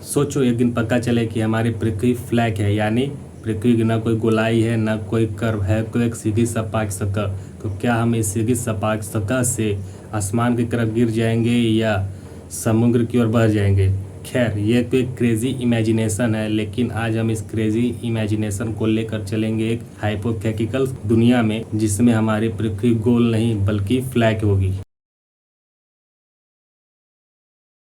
सोचो एक दिन पता चले कि हमारी पृथ्वी फ्लैट है, यानी पृथ्वी की ना कोई गोलाई है ना कोई कर्व है, कोई एक सीधी सपाट सतह। तो क्या हम इस सीधी सपाट सतह से आसमान की तरफ गिर जाएंगे या समुद्र की ओर बह जाएंगे? खैर, ये तो एक क्रेजी इमेजिनेशन है, लेकिन आज हम इस क्रेजी इमेजिनेशन को लेकर चलेंगे एक हाइपोथेटिकल दुनिया में, जिसमें हमारी पृथ्वी गोल नहीं बल्कि फ्लैट होगी।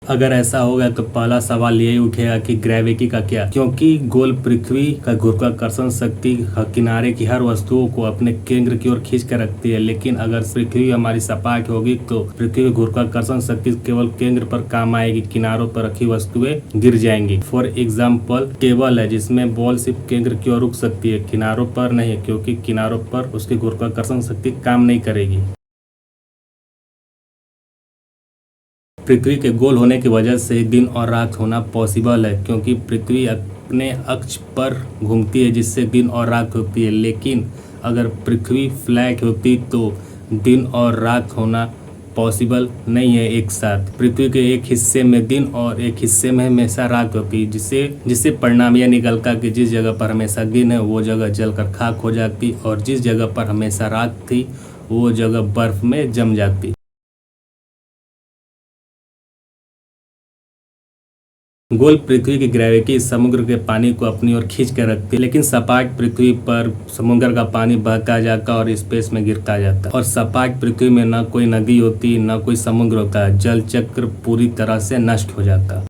अगर ऐसा होगा तो पहला सवाल यही उठेगा कि ग्रेविटी का क्या, क्योंकि गोल पृथ्वी का गुरुत्वाकर्षण शक्ति किनारे की हर वस्तुओं को अपने केंद्र की ओर खींच कर रखती है। लेकिन अगर पृथ्वी हमारी सपाट होगी तो पृथ्वी की गुरुत्वाकर्षण शक्ति केवल केंद्र पर काम आएगी, किनारों पर रखी वस्तुएं गिर जाएंगी। फॉर एग्जाम्पल, टेबल है जिसमें बॉल सिर्फ केंद्र की ओर रुक सकती है, किनारों पर नहीं, क्योंकि किनारों पर उसकी गुरुत्वाकर्षण शक्ति काम नहीं करेगी। पृथ्वी के गोल होने की वजह से दिन और रात होना पॉसिबल है, क्योंकि पृथ्वी अपने अक्ष पर घूमती है जिससे दिन और रात होती है। लेकिन अगर पृथ्वी फ्लैट होती तो दिन और रात होना पॉसिबल नहीं है एक साथ। पृथ्वी के एक हिस्से में दिन और एक हिस्से में हमेशा रात होती है, जिससे परिणाम यह निकलता कि जिस जगह पर हमेशा दिन है वो जगह जलकर खाक हो जाती, और जिस जगह पर हमेशा रात थी वो जगह बर्फ में जम जाती। गोल पृथ्वी की ग्रेविटी समुद्र के पानी को अपनी ओर खींच कर रखती है, लेकिन सपाट पृथ्वी पर समुद्र का पानी बहता जाता और स्पेस में गिरता जाता। और सपाट पृथ्वी में न कोई नदी होती न कोई समुद्र होता, जल चक्र पूरी तरह से नष्ट हो जाता।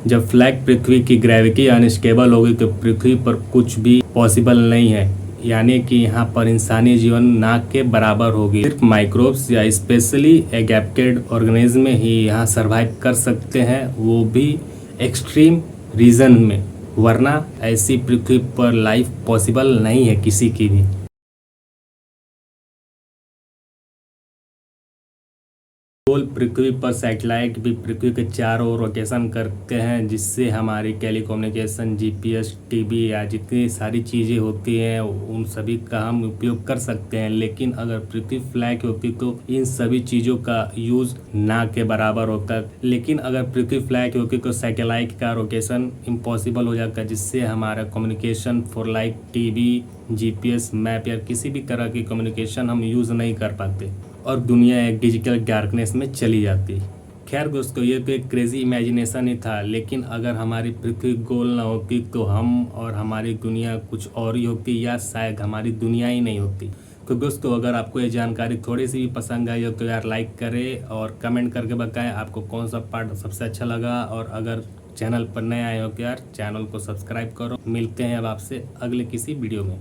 जब फ्लैट पृथ्वी की ग्रेविटी अनस्टेबल होगी तो पृथ्वी पर कुछ भी पॉसिबल नहीं है, यानी कि यहाँ पर इंसानी जीवन ना के बराबर होगी। सिर्फ माइक्रोब्स या स्पेशली एडेप्टेड ऑर्गेनिज्म ही यहाँ सरवाइव कर सकते हैं, वो भी एक्सट्रीम रीजन में, वरना ऐसी पृथ्वी पर लाइफ पॉसिबल नहीं है किसी की भी। गोल पृथ्वी पर सैटेलाइट भी पृथ्वी के चारों ओर रोटेशन करते हैं, जिससे हमारी टेलीकम्युनिकेशन, जीपीएस, टीवी या जितनी सारी चीज़ें होती हैं उन सभी का हम उपयोग कर सकते हैं। लेकिन अगर पृथ्वी फ्लैट होती तो इन सभी चीज़ों का यूज़ ना के बराबर होता। लेकिन अगर पृथ्वी फ्लैट होती तो सैटेलाइट का रोटेशन इम्पॉसिबल हो जाता, जिससे हमारा communication for like TV, GPS, map या किसी भी तरह की कम्युनिकेशन हम यूज़ नहीं कर पाते और दुनिया एक डिजिटल डार्कनेस में चली जाती। खैर दोस्तों, ये तो एक क्रेजी इमेजिनेशन ही था, लेकिन अगर हमारी पृथ्वी गोल ना होती तो हम और हमारी दुनिया कुछ और ही होती, या शायद हमारी दुनिया ही नहीं होती। तो दोस्तों, अगर आपको ये जानकारी थोड़ी सी भी पसंद आई हो तो यार लाइक करें और कमेंट करके बताएं आपको कौन सा पार्ट सबसे अच्छा लगा। और अगर चैनल पर नए आए हो तो यार चैनल को सब्सक्राइब करो। मिलते हैं अब आपसे अगले किसी वीडियो में।